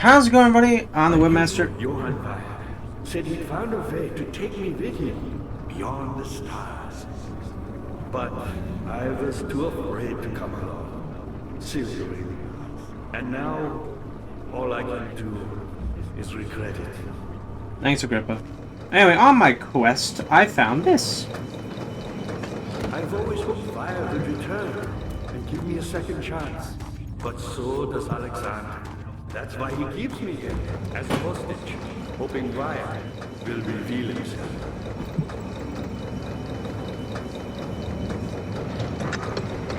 How's it going, buddy? On the Webmaster. Johann Weyer said he found a way to take me with him beyond the stars. But I was too afraid to come along. Seriously. And now, all I can do is regret it. Thanks, Agrippa. Anyway, on my quest, I found this. I've always hoped Weyer would return and give me a second chance. But so does Alexander. That's why he keeps me here, as a hostage, hoping Weyer will reveal himself.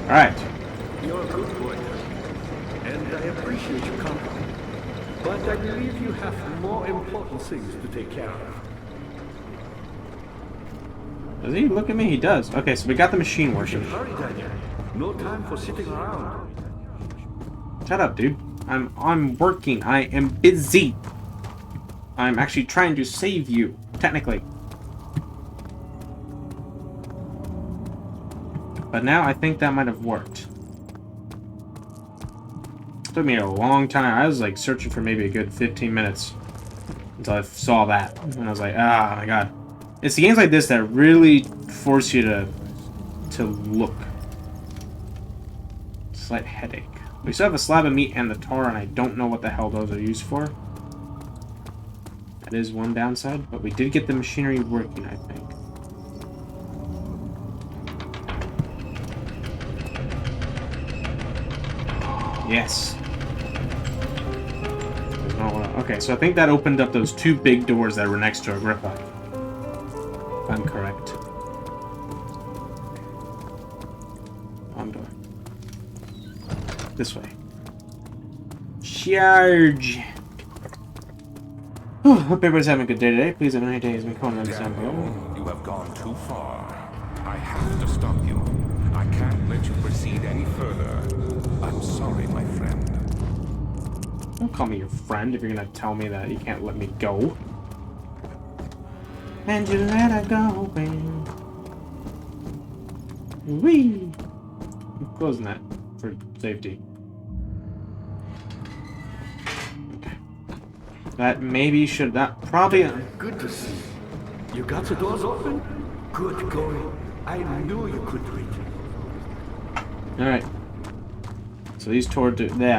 Alright. You're a good boy, and I appreciate your company. But I believe you have more important things to take care of. Does he look at me? He does. Okay, so we got the machine working. Hurry, Daniel. No time for sitting around. Shut up, dude. I'm working. I am busy. I'm actually trying to save you, technically. But now I think that might have worked. It took me a long time. I was like searching for maybe a good 15 minutes until I saw that. And I was like, ah, my god. It's the games like this that really force you to look. Slight headache. We still have a slab of meat and the tar, and I don't know what the hell those are used for. That is one downside, but we did get the machinery working, I think. Yes. There's not one. Okay, so I think that opened up those two big doors that were next to Agrippa. If I'm correct. Wrong door. This way. Charge! Whew, hope everybody's having a good day today. Please have a nice day as we come on Daniel, you have gone too far. I have to stop you. I can't let you proceed any further. I'm sorry, my friend. Don't call me your friend if you're gonna tell me that you can't let me go. And you let her go, man. Whee! I'm closing that for safety. Okay. That maybe should not probably. Good to see you. You got the doors open? Good going. I knew you could do it. Alright. So these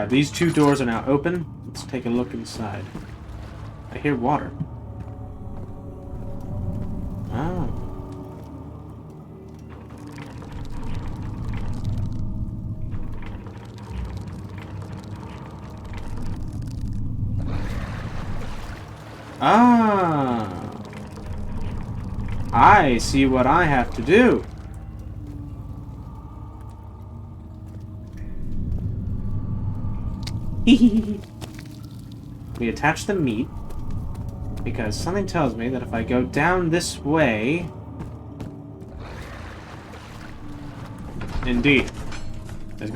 these two doors are now open. Let's take a look inside. I hear water. Oh. Ah. I see what I have to do. We attach the meat because something tells me that if I go down this way, indeed, there's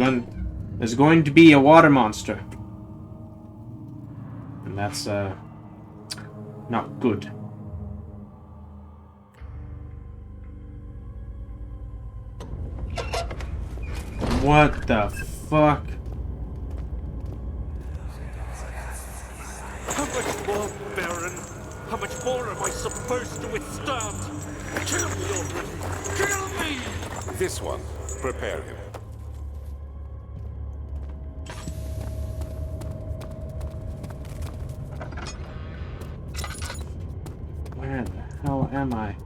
going to be a water monster, and that's not good. What the fuck? How much more, Baron? How much more am I supposed to withstand? Kill me already! Kill me! This one, prepare him. Where the hell am I?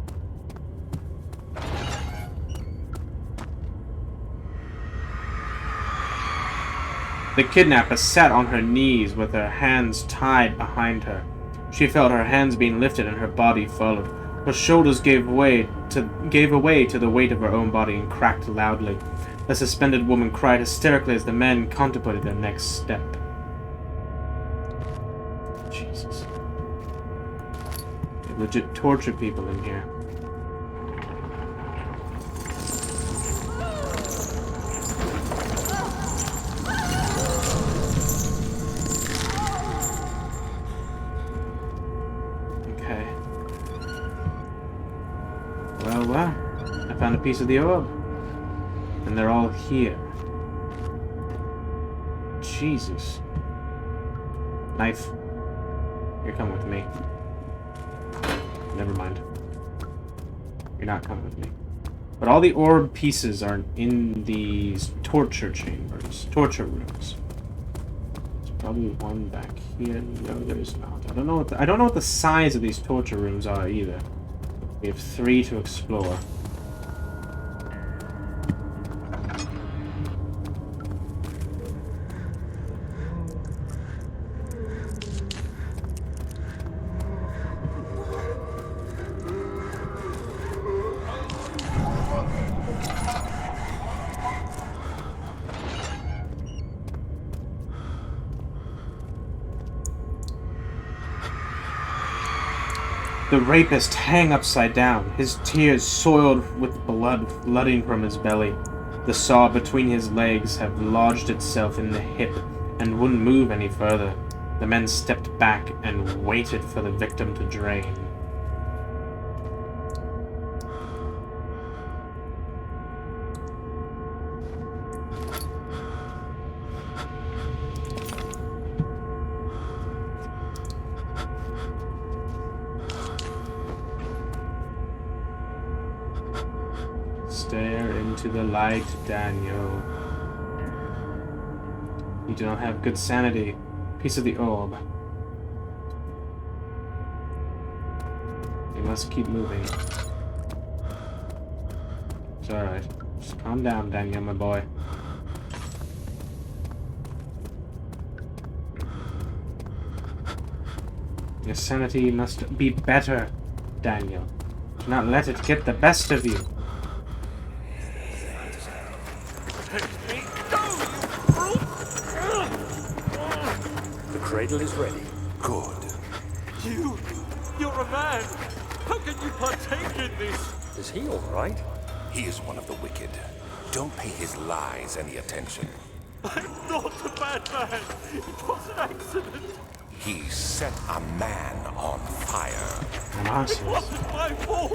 The kidnapper sat on her knees with her hands tied behind her. She felt her hands being lifted and her body followed. Her shoulders gave way to the weight of her own body and cracked loudly. The suspended woman cried hysterically as the men contemplated their next step. Jesus. They legit torture people in here. Well, I found a piece of the orb. And they're all here. Jesus. Knife. You're coming with me. Never mind. You're not coming with me. But all the orb pieces are in these torture chambers. Torture rooms. There's probably one back here. No, there's not. I don't know what the size of these torture rooms are either. We have 3 to explore. The rapist hang upside down, his tears soiled with blood flooding from his belly. The saw between his legs have lodged itself in the hip and wouldn't move any further. The men stepped back and waited for the victim to drain. Stare into the light, Daniel. You do not have good sanity. Piece of the orb. You must keep moving. It's alright. Just calm down, Daniel, my boy. Your sanity must be better, Daniel. Do not let it get the best of you. The cradle is ready. Good. You're a man. How can you partake in this? Is he all right? He is one of the wicked. Don't pay his lies any attention. I'm not a bad man. It was an accident. He set a man on fire. It wasn't my fault.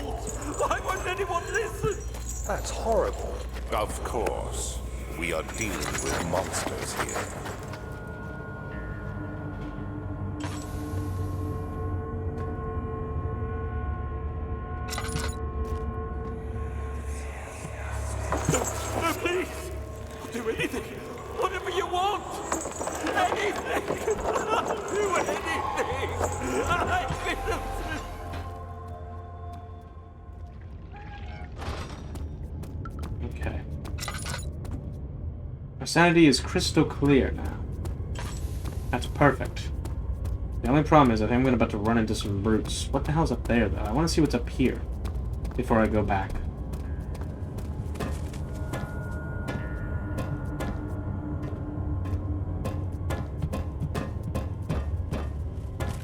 Why won't anyone listen? That's horrible. Of course. We are dealing with monsters here. No, please. I'll do anything. Whatever you want. Anything. I'll do anything. I'm innocent. Okay. Our sanity is crystal clear now. That's perfect. The only problem is I think I'm about to run into some brutes. What the hell's up there, though? I want to see what's up here before I go back.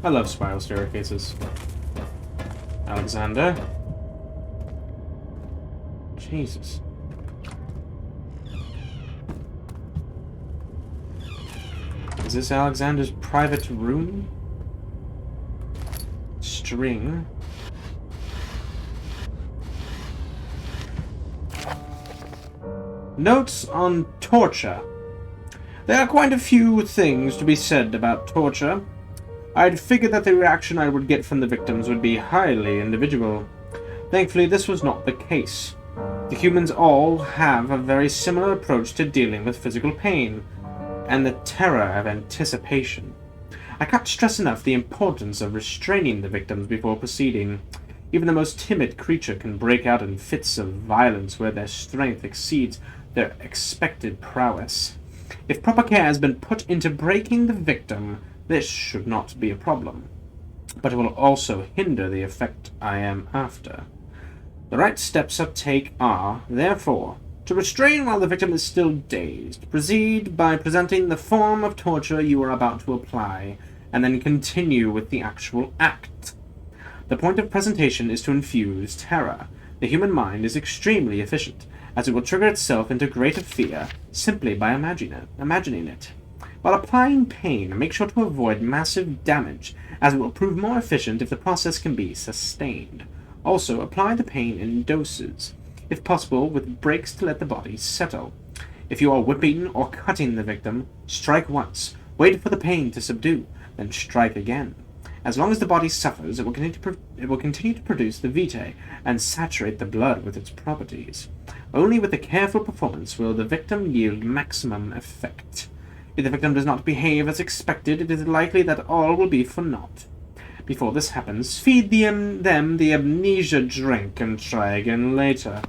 I love spiral staircases. Alexander. Jesus. Is this Alexander's private room? String. Notes on torture. There are quite a few things to be said about torture. I'd figured that the reaction I would get from the victims would be highly individual. Thankfully, this was not the case. The humans all have a very similar approach to dealing with physical pain, and the terror of anticipation. I can't stress enough the importance of restraining the victims before proceeding. Even the most timid creature can break out in fits of violence where their strength exceeds their expected prowess. If proper care has been put into breaking the victim, this should not be a problem. But it will also hinder the effect I am after. The right steps to take are, therefore, to restrain while the victim is still dazed. Proceed by presenting the form of torture you are about to apply, and then continue with the actual act. The point of presentation is to infuse terror. The human mind is extremely efficient, as it will trigger itself into greater fear simply by imagining it. While applying pain, make sure to avoid massive damage, as it will prove more efficient if the process can be sustained. Also, apply the pain in doses, if possible with breaks to let the body settle. If you are whipping or cutting the victim, strike once. Wait for the pain to subdue, then strike again. As long as the body suffers, it will continue to produce the vitae and saturate the blood with its properties. Only with a careful performance will the victim yield maximum effect. If the victim does not behave as expected, it is likely that all will be for naught. Before this happens, feed them the amnesia drink and try again later.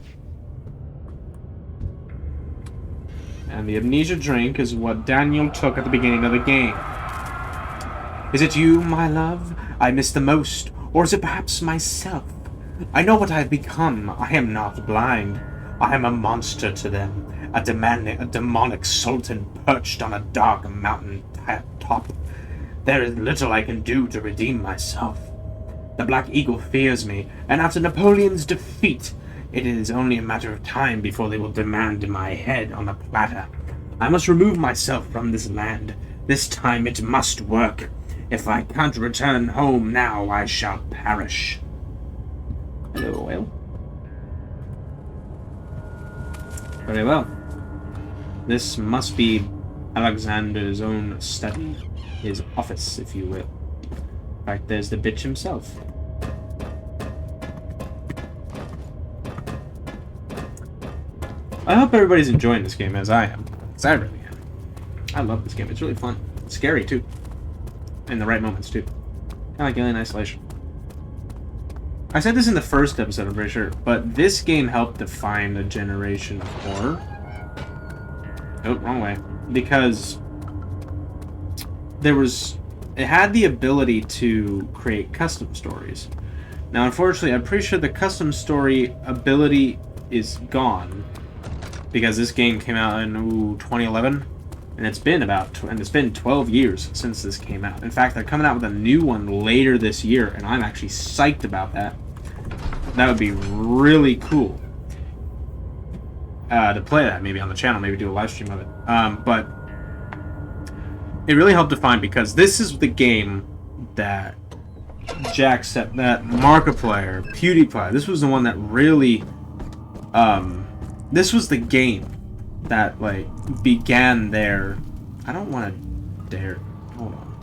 And the amnesia drink is what Daniel took at the beginning of the game. Is it you, my love, I miss the most, or is it perhaps myself? I know what I have become. I am not blind. I am a monster to them, a demonic sultan perched on a dark mountain top. There is little I can do to redeem myself. The Black Eagle fears me, and after Napoleon's defeat, it is only a matter of time before they will demand my head on a platter. I must remove myself from this land. This time it must work. If I can't return home now, I shall perish. Hello, Will. Very well. This must be Alexander's own study. His office, if you will. Right, there's the bitch himself. I hope everybody's enjoying this game as I am. Because I really am. I love this game. It's really fun. It's scary, too. In the right moments, too. Kind of like Alien Isolation. I said this in the first episode, I'm pretty sure, but this game helped define a generation of horror. Oh, wrong way. Because it had the ability to create custom stories. Now, unfortunately, I'm pretty sure the custom story ability is gone because this game came out in 2011, and it's been 12 years since this came out. In fact, they're coming out with a new one later this year, and I'm actually psyched about that. That would be really cool to play that maybe on the channel, maybe do a live stream of it. But it really helped define, because this is the game that that Markiplier, PewDiePie, this was the one that really, this was the game that, like, began their, I don't want to dare, hold on,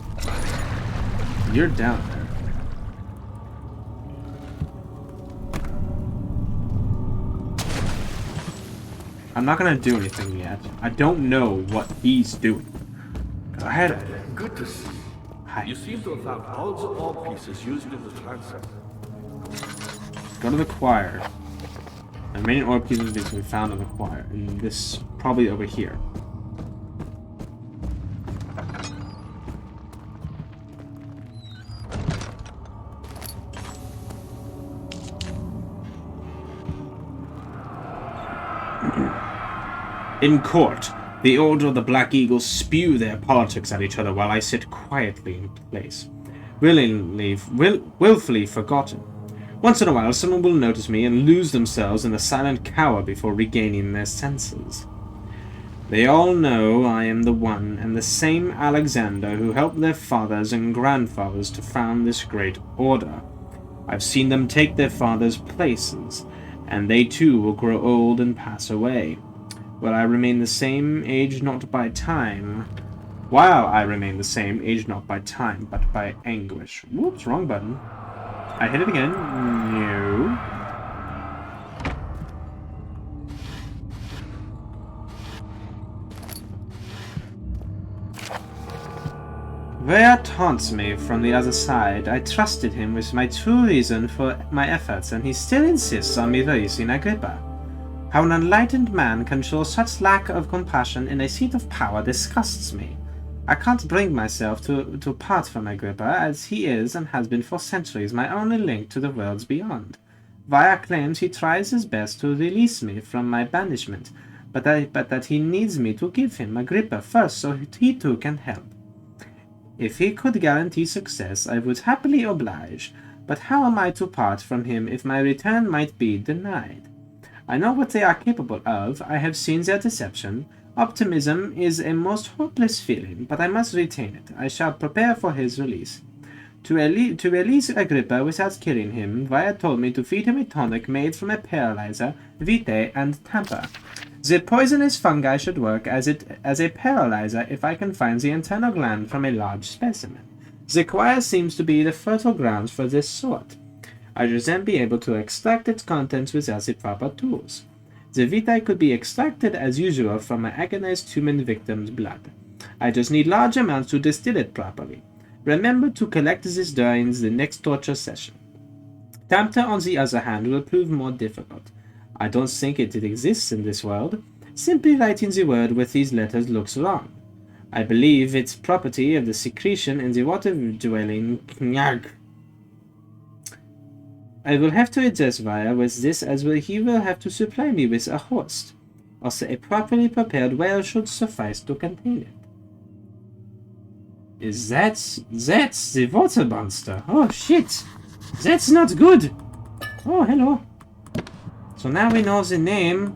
you're down there. I'm not gonna do anything yet. I don't know what he's doing. I had Good to see. Hi. You seem to have found all the ore pieces used in the transept. Go to the choir. The remaining ore pieces need to be found in the choir. And this probably over here. In court, the Order of the Black Eagle spew their politics at each other while I sit quietly in place, willfully forgotten. Once in a while, someone will notice me and lose themselves in a silent cower before regaining their senses. They all know I am the one and the same Alexander who helped their fathers and grandfathers to found this great order. I've seen them take their fathers' places, and they too will grow old and pass away. While I remain the same, aged not by time, but by anguish. Whoops, wrong button. I hit it again. No. Vaya taunts me from the other side. I trusted him with my true reason for my efforts, and he still insists on me releasing Agrippa. How an enlightened man can show such lack of compassion in a seat of power disgusts me. I can't bring myself to part from Agrippa, as he is and has been for centuries my only link to the worlds beyond. Vaya claims he tries his best to release me from my banishment, but that he needs me to give him Agrippa first so he too can help. If he could guarantee success, I would happily oblige, but how am I to part from him if my return might be denied? I know what they are capable of. I have seen their deception. Optimism is a most hopeless feeling, but I must retain it. I shall prepare for his release. To release Agrippa without killing him, Vaya told me to feed him a tonic made from a paralyzer, vitae, and tamper. The poisonous fungi should work as a paralyzer if I can find the internal gland from a large specimen. The choir seems to be the fertile grounds for this sort. I should then be able to extract its contents without the proper tools. The vitae could be extracted as usual from an agonized human victim's blood. I just need large amounts to distill it properly. Remember to collect this during the next torture session. Tamter, on the other hand, will prove more difficult. I don't think it exists in this world. Simply writing the word with these letters looks wrong. I believe it's property of the secretion in the water-dwelling Knyag. I will have to adjust Vaya with this, as he will have to supply me with a host. Also, a properly prepared well should suffice to contain it. That's the water monster. Oh shit! That's not good! Oh, hello. So now we know the name.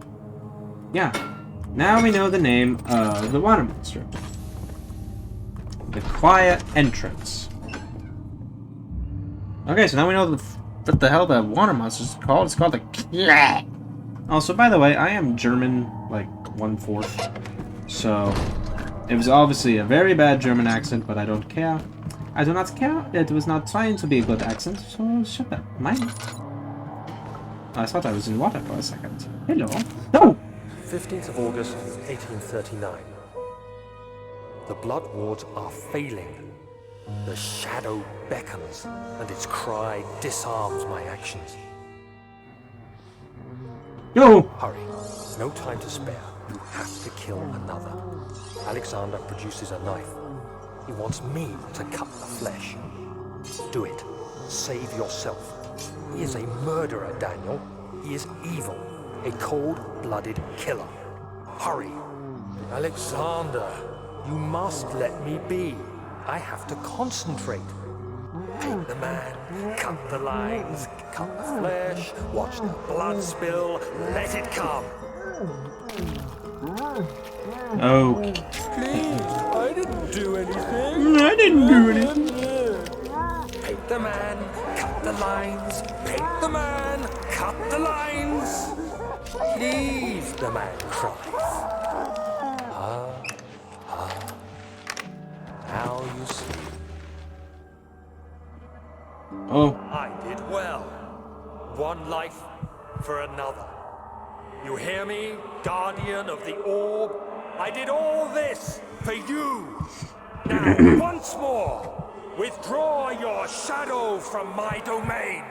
Yeah. Now we know the name of the water monster. The quiet entrance. Okay, so now we know what the hell the water monster is called. It's called the... Also, by the way, I am German, like, 1/4. So, it was obviously a very bad German accent, but I don't care. I do not care. It was not trying to be a good accent, so shut up. Mine. I thought I was in water for a second. Hello. No! 15th of August, 1839. The blood wards are failing. The shadow beckons, and its cry disarms my actions. No! Hurry. No time to spare. You have to kill another. Alexander produces a knife. He wants me to cut the flesh. Do it. Save yourself. He is a murderer, Daniel. He is evil. A cold-blooded killer. Hurry. Alexander, you must let me be. I have to concentrate. Take the man, cut the lines, cut the flesh, watch the blood spill, let it come. Oh. Please, I didn't do anything. I didn't do anything. Paint the man, cut the lines, paint the man, cut the lines. Please, the man cries. Now you see. Oh. I did well. One life for another. You hear me, guardian of the orb? I did all this for you. Now, once more, withdraw your shadow from my domain.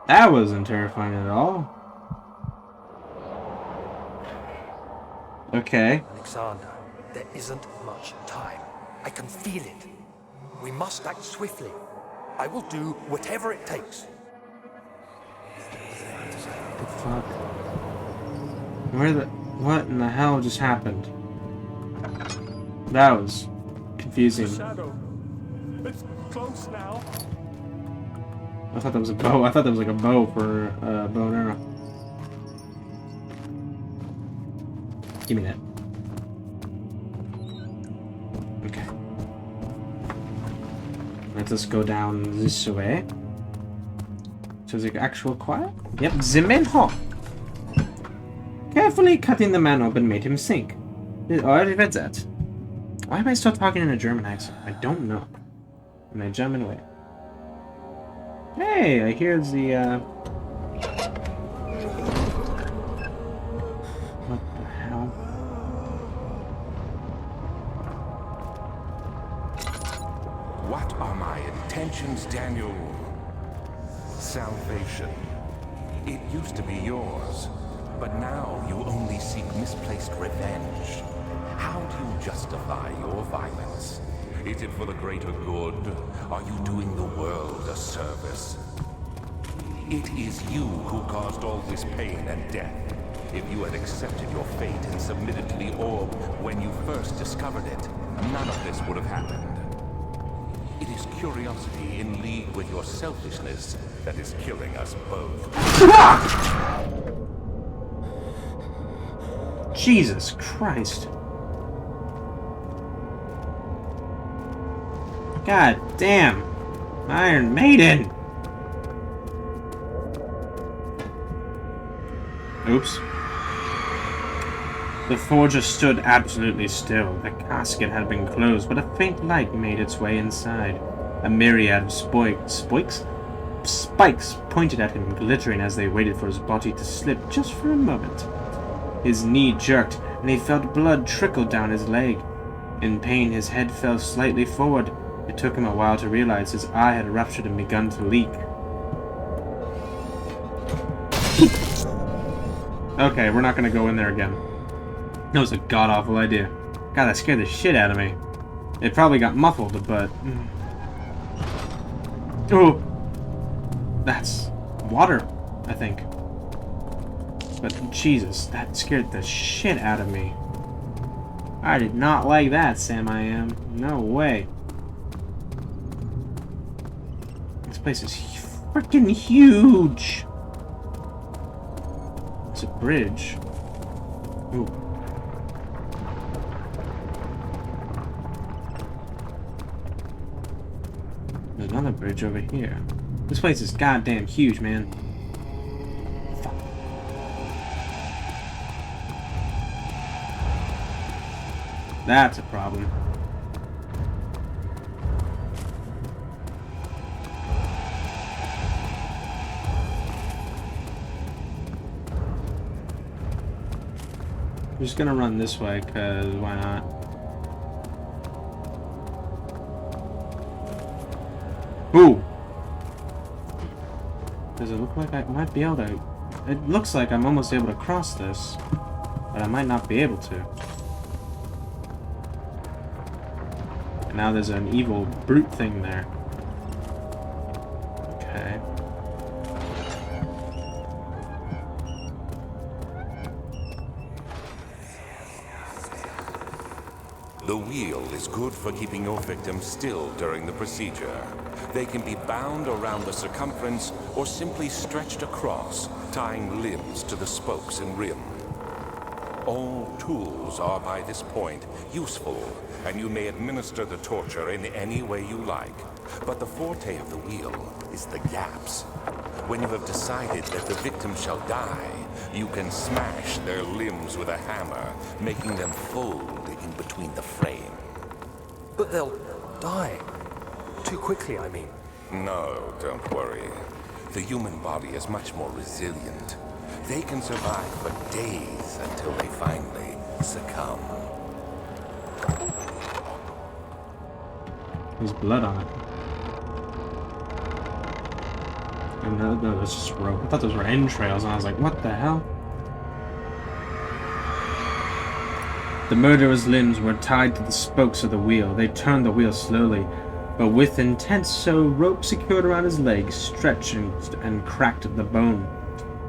That wasn't terrifying at all. Okay. Alexander, there isn't much time. I can feel it. We must act swiftly. I will do whatever it takes. The fuck? What in the hell just happened? That was confusing. Shadow. It's close now. I thought that was a bow. I thought that was like a bow for bow and arrow. Give me that. Okay. Let us go down this way. To the actual choir? Yep, the main hall. Carefully cutting the man open made him sink. I already read that. Why am I still talking in a German accent? I don't know. In a German way. Hey, I hear the, What the hell? What are my intentions, Daniel? Salvation. It used to be yours, but now you only seek misplaced revenge. How do you justify your violence? Is it for the greater good? Are you doing the world a service? It is you who caused all this pain and death. If you had accepted your fate and submitted to the orb when you first discovered it, none of this would have happened. It is curiosity in league with your selfishness that is killing us both. Jesus Christ. God damn. Iron Maiden. Oops. The forger stood absolutely still. The casket had been closed, but a faint light made its way inside. A myriad of spikes pointed at him, glittering as they waited for his body to slip just for a moment. His knee jerked, and he felt blood trickle down his leg. In pain, his head fell slightly forward. It took him a while to realize his eye had ruptured and begun to leak. Okay, we're not gonna go in there again. That was a god-awful idea. God, that scared the shit out of me. It probably got muffled, but... Oh! That's water, I think. But Jesus, that scared the shit out of me. I did not like that, Sam I am. No way. This place is freaking huge! It's a bridge. Ooh. There's another bridge over here. This place is goddamn huge, man. Fuck. That's a problem. I'm just gonna run this way, cause why not? Ooh! Does it look like I might be able to... It looks like I'm almost able to cross this, but I might not be able to. And now there's an evil brute thing there. Okay. The wheel is good for keeping your victims still during the procedure. They can be bound around the circumference or simply stretched across, tying limbs to the spokes and rim. All tools are by this point useful, and you may administer the torture in any way you like. But the forte of the wheel is the gaps. When you have decided that the victim shall die, you can smash their limbs with a hammer, making them fold in between the frame. But they'll die. Too quickly, I mean. No, don't worry. The human body is much more resilient. They can survive for days until they finally succumb. There's blood on it. And no, that's just rope. I thought those were entrails, and I was like, what the hell? The murderer's limbs were tied to the spokes of the wheel. They turned the wheel slowly, but with intent so rope secured around his legs stretched and cracked the bone.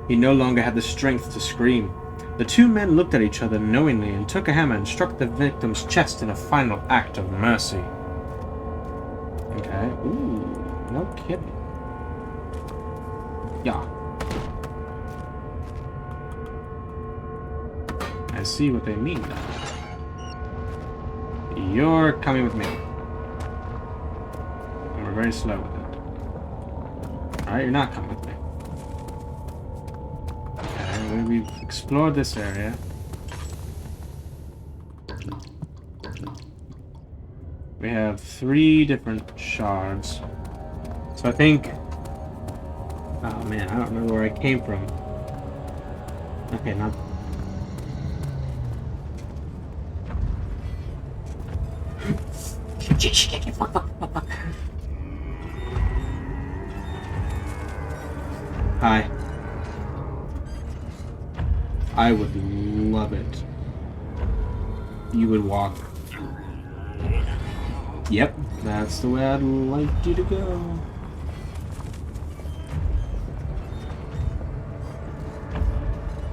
He no longer had the strength to scream. The two men looked at each other knowingly and took a hammer and struck the victim's chest in a final act of mercy. Okay. Ooh, no kidding. Yeah. I see what they mean now. You're coming with me. And we're very slow with it. Alright, you're not coming with me. Okay, we've explored this area. We have 3 different shards. So I think... Oh man, I don't remember where I came from. Okay, not... Hi. I would love it. You would walk. Yep, that's the way I'd like you to go.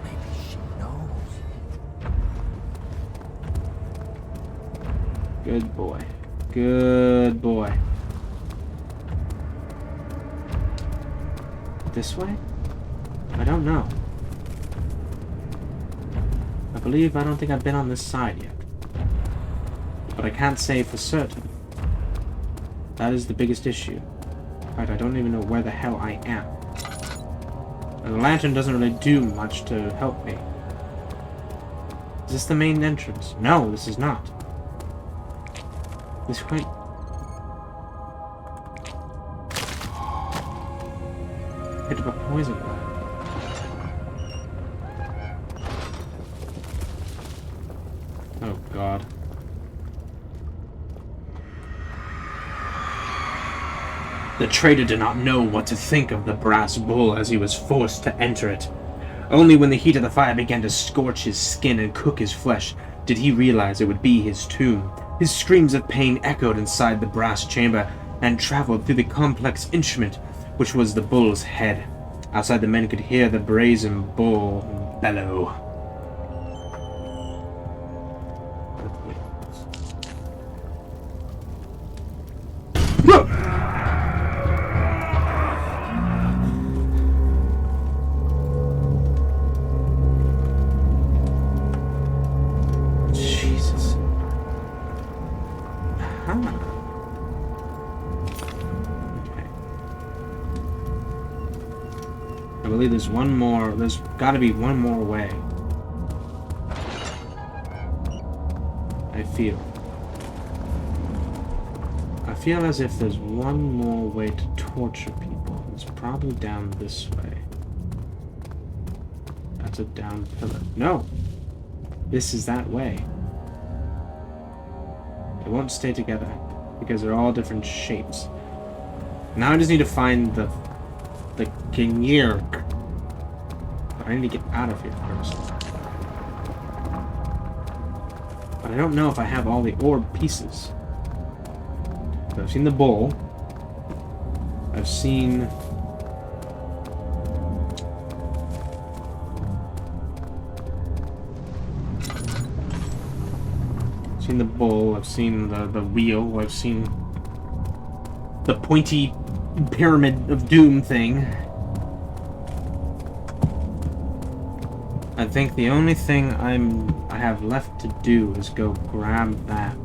Maybe she knows. Good boy. Good boy. This way? I don't know. I don't think I've been on this side yet. But I can't say for certain. That is the biggest issue. In fact, I don't even know where the hell I am. And the lantern doesn't really do much to help me. Is this the main entrance? No, this is not. This quite... Picked up a poison well. Oh god. The traitor did not know what to think of the brass bull as he was forced to enter it. Only when the heat of the fire began to scorch his skin and cook his flesh did he realize it would be his tomb. His screams of pain echoed inside the brass chamber and traveled through the complex instrument which was the bull's head. Outside, the men could hear the brazen bull bellow. Jesus. I believe there's one more. There's got to be one more way. I feel as if there's one more way to torture people. It's probably down this way. That's a down pillar. No! This is that way. They won't stay together because they're all different shapes. Now I just need to find the Genyirk. But I need to get out of here first. But I don't know if I have all the orb pieces. So I've seen the bull. I've seen... the bull, I've seen the wheel, I've seen the pointy pyramid of doom thing. I think the only thing I have left to do is go grab that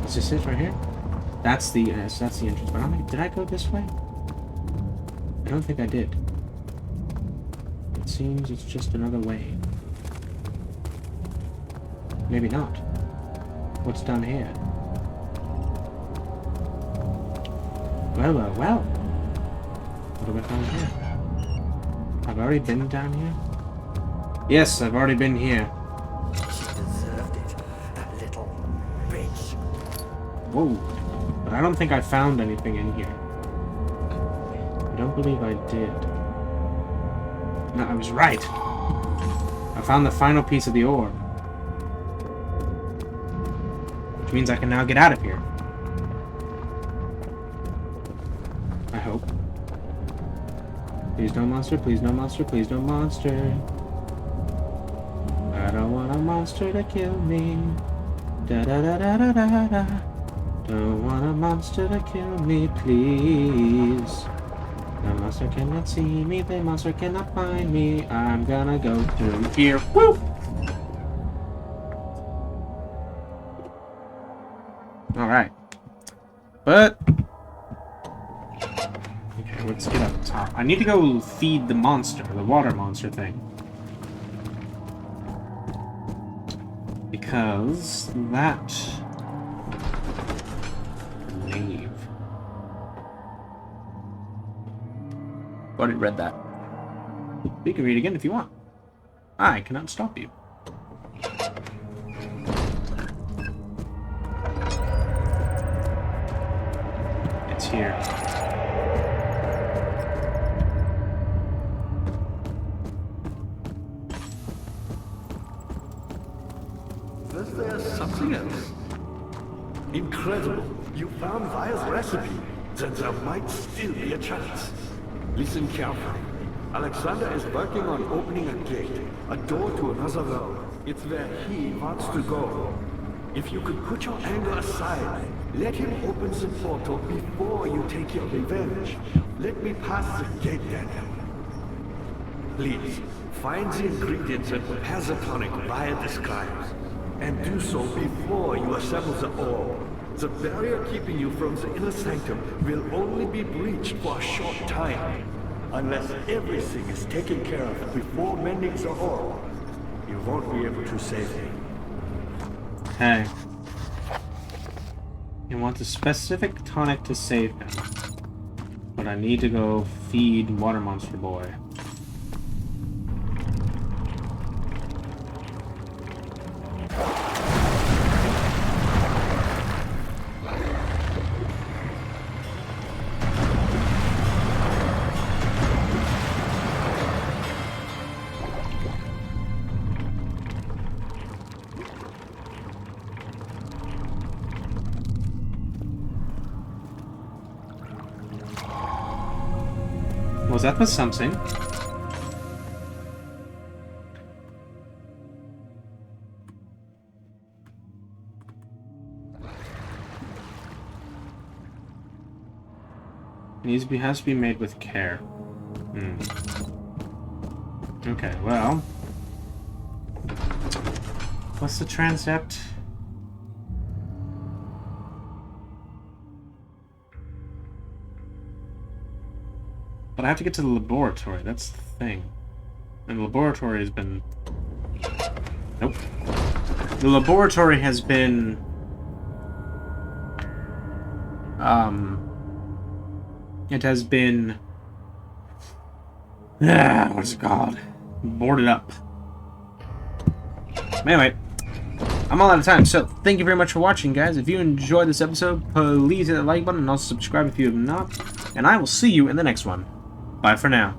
is this it right here? That's the entrance. But I don't think, did I go this way? I don't think I did. It seems it's just another way. Maybe not. What's down here? Well, well, well. What have I found here? I've already been down here? Yes, I've already been here. She deserved it, that little bitch. Whoa. But I don't think I found anything in here. I don't believe I did. No, I was right. I found the final piece of the orb. Which means I can now get out of here. I hope. Please no monster, please no monster, please no monster. I don't want a monster to kill me. Da da da da da da da. Don't want a monster to kill me, please. The monster cannot see me, the monster cannot find me. I'm gonna go through here. Woo! Alright. But... okay, let's get up top. I need to go feed the monster, the water monster thing. Because that... nave. Already read that. You can read again if you want. I cannot stop you. It's here. Is there something else? Incredible. You found Vaya's recipe. Then there might still be a chance. Listen carefully. Alexander is working on opening a gate, a door to another realm. It's where he wants to go. If you could put your anger aside, let him open the portal before you take your revenge. Let me pass the gate, Daniel. Please, find the ingredients and prepare the tonic Vaya describes. And do so before you assemble the orb. The barrier keeping you from the inner sanctum will only be breached for a short time. Unless everything is taken care of before mending the orb, you won't be able to save me. Hey. You want a specific tonic to save him. But I need to go feed Water Monster Boy. Was that the something? Has to be made with care. Okay, well. What's the transept? But I have to get to the laboratory, that's the thing. And the laboratory has been... Nope. The laboratory has been... It has been... what's it called? Boarded up. Anyway, I'm all out of time, so thank you very much for watching, guys. If you enjoyed this episode, please hit that like button and also subscribe if you have not. And I will see you in the next one. Bye for now.